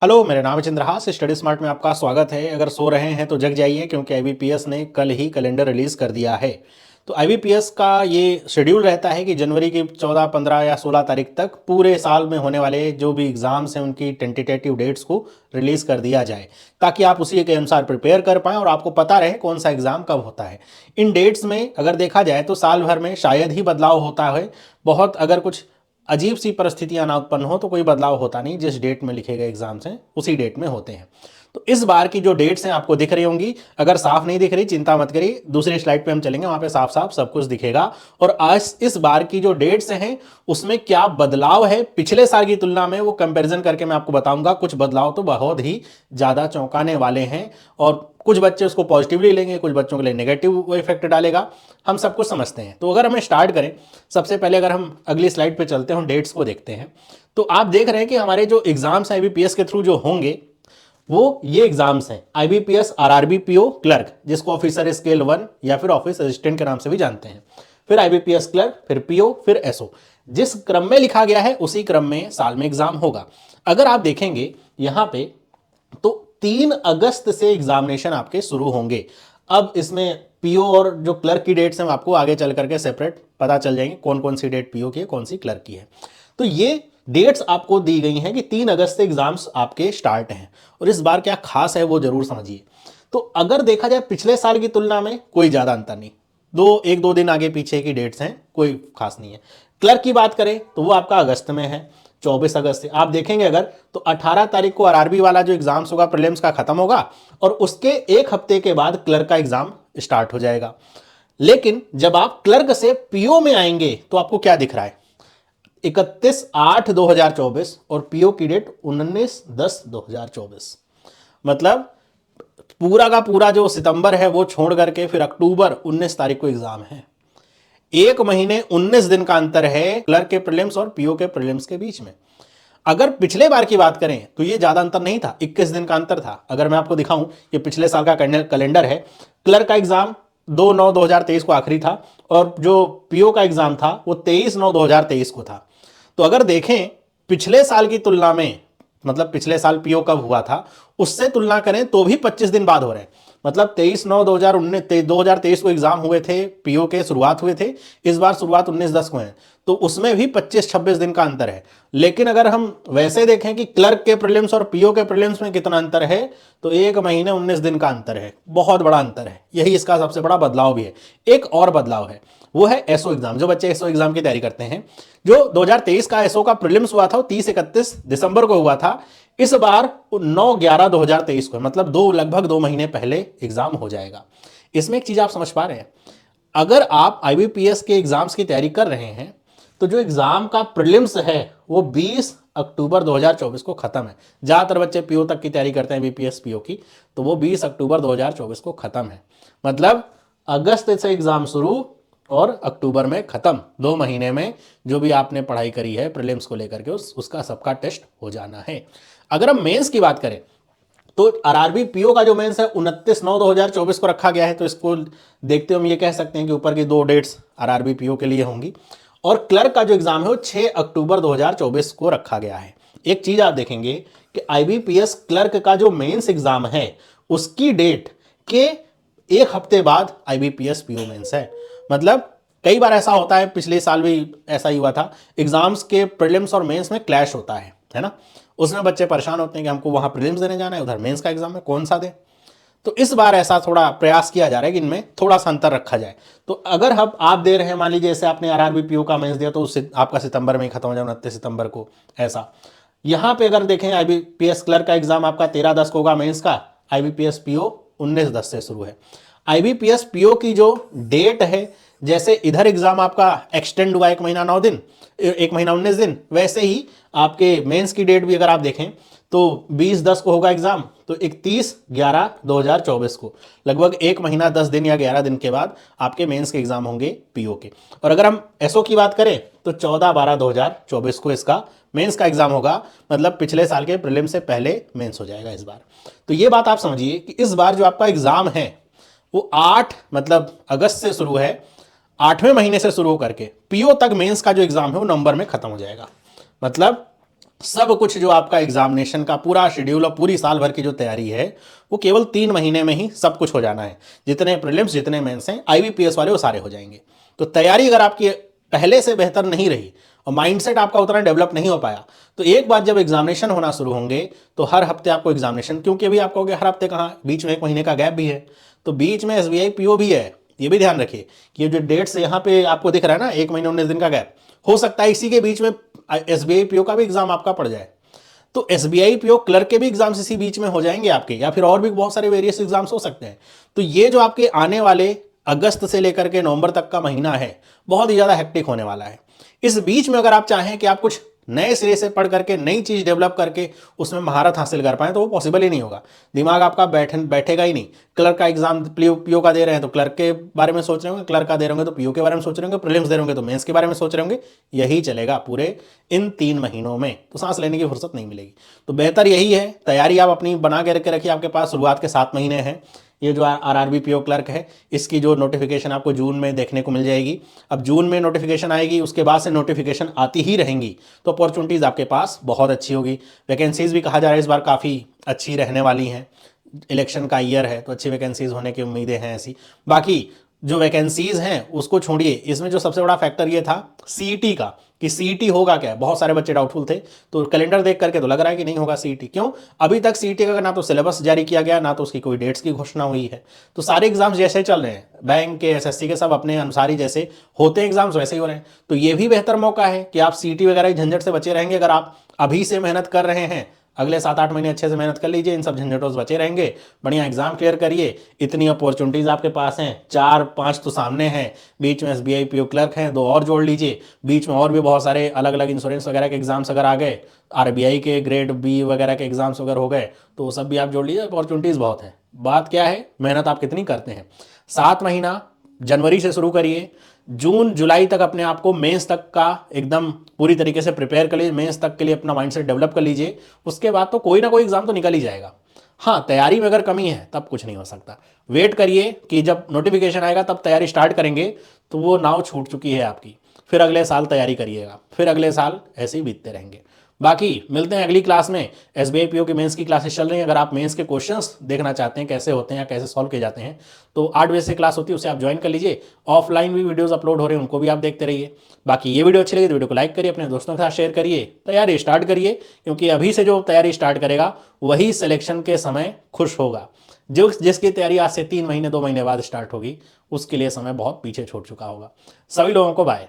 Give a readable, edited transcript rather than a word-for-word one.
Hello, मेरा नाम है चंद्रहास। स्टडी स्मार्ट में आपका स्वागत है। अगर सो रहे हैं तो जग जाइए, क्योंकि आईबीपीएस ने कल ही कैलेंडर रिलीज़ कर दिया है। तो आईबीपीएस का ये शेड्यूल रहता है कि जनवरी की 14, 15 या 16 तारीख तक पूरे साल में होने वाले जो भी एग्ज़ाम्स हैं उनकी टेंटेटिव डेट्स को रिलीज़ कर दिया जाए, ताकि आप उसी के अनुसार प्रिपेयर कर पाएँ और आपको पता रहे कौन सा एग्ज़ाम कब होता है। इन डेट्स में अगर देखा जाए तो साल भर में शायद ही बदलाव होता है। बहुत अगर कुछ अजीब सी परिस्थितियां ना उत्पन्न हो तो कोई बदलाव होता नहीं। जिस डेट में लिखे गए एग्जाम्स हैं उसी डेट में होते हैं। तो इस बार की जो डेट्स हैं आपको दिख रही होंगी। अगर साफ नहीं दिख रही चिंता मत करिए, दूसरी स्लाइड पे हम चलेंगे, वहां पे साफ साफ सब कुछ दिखेगा। और आज इस बार की जो डेट्स हैं उसमें क्या बदलाव है पिछले साल की तुलना में, वो कंपैरिजन करके मैं आपको बताऊंगा। कुछ बदलाव तो बहुत ही ज्यादा चौंकाने वाले हैं और कुछ बच्चे उसको पॉजिटिवली लेंगे, कुछ बच्चों के लिए नेगेटिव इफेक्ट डालेगा। हम सब कुछ समझते हैं। तो अगर हमें स्टार्ट करें, सबसे पहले अगर हम अगली स्लाइड पे चलते हैं, डेट्स को देखते हैं, तो आप देख रहे हैं कि हमारे जो एग्जाम्स आईबीपीएस के थ्रू जो होंगे वो ये एग्जाम्स हैं। आईबीपीएस आरआरबी पीओ क्लर्क, जिसको ऑफिसर स्केल 1 या फिर ऑफिस असिस्टेंट के नाम से भी जानते हैं, फिर आईबीपीएस क्लर्क, फिर पीओ, फिर एसओ। जिस क्रम में लिखा गया है उसी क्रम में साल में एग्जाम होगा। अगर आप देखेंगे यहां पे तो 3 अगस्त से एग्जामिनेशन आपके शुरू होंगे। अब इसमें पीओ और जो क्लर्क की डेट्स हैं आपको आगे चल करके सेपरेट पता चल जाएंगे, कौन कौन सी डेट पीओ की है, कौन सी क्लर्क की है। तो ये डेट्स आपको दी गई हैं कि 3 अगस्त से एग्जाम्स आपके स्टार्ट हैं। और इस बार क्या खास है वो जरूर समझिए। तो अगर देखा जाए पिछले साल की तुलना में कोई ज्यादा अंतर नहीं, एक दो दिन आगे पीछे की डेट्स हैं, कोई खास नहीं है। क्लर्क की बात करें तो वो आपका अगस्त में है, 24 अगस्त से। आप देखेंगे अगर तो 18 तारीख को आरआरबी वाला जो एग्जाम्स होगा प्रीलिम्स का खत्म होगा और उसके एक हफ्ते के बाद क्लर्क का एग्जाम स्टार्ट हो जाएगा। लेकिन जब आप क्लर्क से पीओ में आएंगे तो आपको क्या दिख रहा है, 31/8/2024 और पीओ की डेट 19/10/2024। मतलब पूरा का पूरा जो सितंबर है वो छोड़ करके फिर अक्टूबर 19 तारीख को एग्जाम है। 1 महीने 19 दिन का अंतर है क्लर्क के प्रीलिम्स और पीओ के प्रीलिम्स के बीच में। अगर पिछले बार की बात करें तो ये ज्यादा अंतर नहीं था, 21 दिन का अंतर था। अगर मैं आपको दिखाऊं, ये पिछले साल का कैलेंडर है। क्लर्क का एग्जाम 2/9/2023 को आखिरी था और जो पीओ का एग्जाम था वो 23/9/2023 को था। तो अगर देखें पिछले साल की तुलना में, मतलब पिछले साल पीओ कब हुआ था उससे तुलना करें तो भी 25 दिन बाद हो रहे हैं। मतलब 23/9/2023 को एग्जाम हुए थे, पीओ के शुरुआत हुए थे। इस बार शुरुआत 19/10 को है, तो उसमें भी 25-26 दिन का अंतर है। लेकिन अगर हम वैसे देखें कि क्लर्क के प्रीलिम्स और पीओ के प्रीलिम्स में कितना अंतर है, तो 1 महीने 19 दिन का अंतर है। बहुत बड़ा अंतर है, यही इसका सबसे बड़ा बदलाव भी है। एक और बदलाव है, वो है एसओ एग्जाम। जो बच्चे एसओ एग्जाम की तैयारी करते हैं, जो 2023 का एसओ का प्रीलिम्स हुआ था वो 30-31 दिसंबर को हुआ था। इस बार 9/11/2023 को, मतलब लगभग 2 महीने पहले एग्जाम हो जाएगा। इसमें एक चीज आप समझ पा रहे हैं, अगर आप आईबीपीएस के एग्जाम्स की तैयारी कर रहे हैं तो जो एग्जाम का प्रीलिम्स है वो 20 अक्टूबर 2024 को खत्म है। ज्यादातर बच्चे पीओ तक की तैयारी करते हैं, बीपीएस पीओ की, तो वो 20 अक्टूबर 2024 को खत्म है। मतलब अगस्त से एग्जाम शुरू और अक्टूबर में खत्म। 2 महीने में जो भी आपने पढ़ाई करी है प्रीलिम्स को लेकर के उसका सबका टेस्ट हो जाना है। अगर हम मेंस की बात करें तो आरआरबी पीओ का जो मेंस है 29/9/2024 को रखा गया है। तो इसको देखते हम ये कह सकते हैं कि ऊपर की 2 डेट्स आरआरबी पीओ के लिए होंगी। और क्लर्क का जो एग्जाम है वो 6 अक्टूबर 2024 को रखा गया है। एक चीज आप देखेंगे कि आईबीपीएस क्लर्क का जो मेंस एग्जाम है उसकी डेट के एक हफ्ते बाद आईबीपीएस पीओ मेंस है। मतलब कई बार ऐसा होता है, पिछले साल भी ऐसा ही हुआ था, एग्जाम्स के प्रीलिम्स और मेंस में क्लैश होता है ना। उसमें बच्चे परेशान होते हैं कि हमको वहां प्रीलिम्स देने जाना है, उधर मेंस का एग्जाम है, कौन सा दे। तो इस बार ऐसा थोड़ा प्रयास किया जा रहा है कि इनमें थोड़ा सा अंतर रखा जाए। तो अगर हम आप दे रहे हैं, मान लीजिए जैसे आपने आरआरबी पीओ का मेंस दिया तो उससे आपका सितंबर में ही खत्म हो जाए, 29 सितंबर को। ऐसा यहां पे अगर देखें आईबीपीएस क्लर्क का एग्जाम आपका 13/10 को होगा मेंस का, आईबीपीएस पीओ 19/10 से शुरू है। आईबीपीएस पीओ की जो डेट है, जैसे इधर एग्जाम आपका एक्सटेंड हुआ 1 महीना 9 दिन, 1 महीना 19 दिन, वैसे ही आपके मेंस की डेट भी अगर आप देखें तो 20/10 को होगा एग्जाम, तो 31/11/2024 को, लगभग 1 महीना 10 दिन या 11 दिन के बाद आपके मेंस के एग्जाम होंगे पीओ के। और अगर हम एसओ की बात करें तो 14/12/2024 को इसका मेंस का एग्जाम होगा। मतलब पिछले साल के प्रीलिम से पहले मेंस हो जाएगा इस बार। तो ये बात आप समझिए कि इस बार जो आपका एग्जाम है वो 8 मतलब अगस्त से शुरू है, 8वें महीने से शुरू करके पीओ तक मेंस का जो एग्जाम है वो नवंबर में खत्म हो जाएगा। मतलब सब कुछ जो आपका एग्जामिनेशन का पूरा शेड्यूल और पूरी साल भर की जो तैयारी है वो केवल 3 महीने में ही सब कुछ हो जाना है। जितने प्रीलिम्स जितने मेंस हैं IBPS वाले वो सारे हो जाएंगे। तो तैयारी अगर आपकी पहले से बेहतर नहीं रही और माइंडसेट आपका उतना डेवलप नहीं हो पाया, तो एक बार जब एग्जामिनेशन होना शुरू होंगे तो हर हफ्ते आपको एग्जामिनेशन, क्योंकि अभी आप कहोगे हर हफ्ते कहाँ, बीच में 1 महीने का गैप भी है, तो बीच में SBI PO भी है। ये भी ध्यान रखिए कि ये जो डेट्स यहाँ पे आपको दिख रहा है ना, 1 महीने 19 दिन का गैप, हो सकता है इसी के बीच में SBI PO का भी एग्जाम आपका पड़ जाए। तो SBI PO क्लर्क के भी एग्जाम्स इसी बीच में हो जाएंगे आपके, या फिर और भी बहुत सारे वेरियस एग्जाम्स हो सकते हैं। तो ये जो आपके आने वाले अगस्त से लेकर के नवंबर तक का महीना है, बहुत ही ज़्यादा हेक्टिक होने वाला है। इस बीच में अगर आप चाहें कि आप कुछ नए सिरे से पढ़ करके नई चीज़ डेवलप करके उसमें महारत हासिल कर पाएं, तो वो पॉसिबल ही नहीं होगा। दिमाग आपका बैठेगा ही नहीं। क्लर्क का एग्जाम PO का दे रहे हैं तो क्लर्क के बारे में सोच रहे होंगे, क्लर्क का दे रहे होंगे तो PO के बारे में सोच रहे होंगे, प्रीलिम्स दे रहे होंगे तो मेंस के बारे में सोच रहे होंगे। यही चलेगा पूरे इन 3 महीनों में, तो सांस लेने की फुर्सत नहीं मिलेगी। तो बेहतर यही है, तैयारी आप अपनी बना के रखिए। आपके पास शुरुआत के 7 महीने हैं। ये जो RRB PO क्लर्क है, इसकी जो नोटिफिकेशन आपको जून में देखने को मिल जाएगी। अब जून में नोटिफिकेशन आएगी, उसके बाद से नोटिफिकेशन आती ही रहेंगी, तो अपॉर्चुनिटीज़ आपके पास बहुत अच्छी होगी। वैकेंसीज़ भी कहा जा रहा है इस बार काफ़ी अच्छी रहने वाली हैं। इलेक्शन का ईयर है तो अच्छी वैकेंसीज़ होने की उम्मीदें हैं ऐसी। बाकी जो वैकेंसीज़ हैं उसको छोड़िए, इसमें जो सबसे बड़ा फैक्टर ये था CET का, कि CET होगा क्या। बहुत सारे बच्चे डाउटफुल थे, तो कैलेंडर देख करके तो लग रहा है कि नहीं होगा CET। क्यों? अभी तक CET का ना तो सिलेबस जारी किया गया, ना तो उसकी कोई डेट्स की घोषणा हुई है। तो सारे एग्जाम्स जैसे चल रहे हैं, बैंक के SSC के सब अपने अनुसार ही जैसे होते हैं एग्जाम्स वैसे ही हो रहे हैं। तो ये भी बेहतर मौका है कि आप CET वगैरह की झंझट से बचे रहेंगे। अगर आप अभी से मेहनत कर रहे हैं, अगले 7-8 महीने अच्छे से मेहनत कर लीजिए, इन सब झंझटों से बचे रहेंगे, बढ़िया एग्जाम क्लियर करिए। इतनी अपॉर्चुनिटीज़ आपके पास हैं, 4-5 तो सामने हैं, बीच में SBI PO क्लर्क हैं, 2 और जोड़ लीजिए, बीच में और भी बहुत सारे अलग अलग इंश्योरेंस वगैरह के एग्जाम्स अगर आ गए, RBI के ग्रेड B वगैरह के एग्जाम्स वगैरह हो गए, तो वो सब भी आप जोड़ लीजिए। अपॉर्चुनिटीज़ बहुत हैं। बात क्या है, मेहनत आप कितनी करते हैं। 7 महीना जनवरी से शुरू करिए, जून जुलाई तक अपने आप को मेंस तक का एकदम पूरी तरीके से प्रिपेयर कर लीजिए, मेंस तक के लिए अपना माइंडसेट डेवलप कर लीजिए। उसके बाद तो कोई ना कोई एग्जाम तो निकल ही जाएगा। हाँ, तैयारी में अगर कमी है तब कुछ नहीं हो सकता। वेट करिए कि जब नोटिफिकेशन आएगा तब तैयारी स्टार्ट करेंगे, तो वो नाव छूट चुकी है आपकी। फिर अगले साल तैयारी करिएगा, फिर अगले साल ऐसे ही बीतते रहेंगे। बाकी मिलते हैं अगली क्लास में। SBI PO की मेंस की क्लासेस चल रही हैं। अगर आप मेंस के क्वेश्चंस देखना चाहते हैं कैसे होते हैं या कैसे सॉल्व किए जाते हैं, तो 8 बजे से क्लास होती है, उसे आप ज्वाइन कर लीजिए। ऑफलाइन भी वीडियोस अपलोड हो रहे हैं, उनको भी आप देखते रहिए। बाकी ये वीडियो अच्छी लगी तो वीडियो को लाइक करिए, अपने दोस्तों के साथ शेयर करिए, तैयारी स्टार्ट करिए, क्योंकि अभी से जो तैयारी स्टार्ट करेगा वही सिलेक्शन के समय खुश होगा। जो जिसकी तैयारी आज से 3 महीने 2 महीने बाद स्टार्ट होगी, उसके लिए समय बहुत पीछे छूट चुका होगा। सभी लोगों को बाय।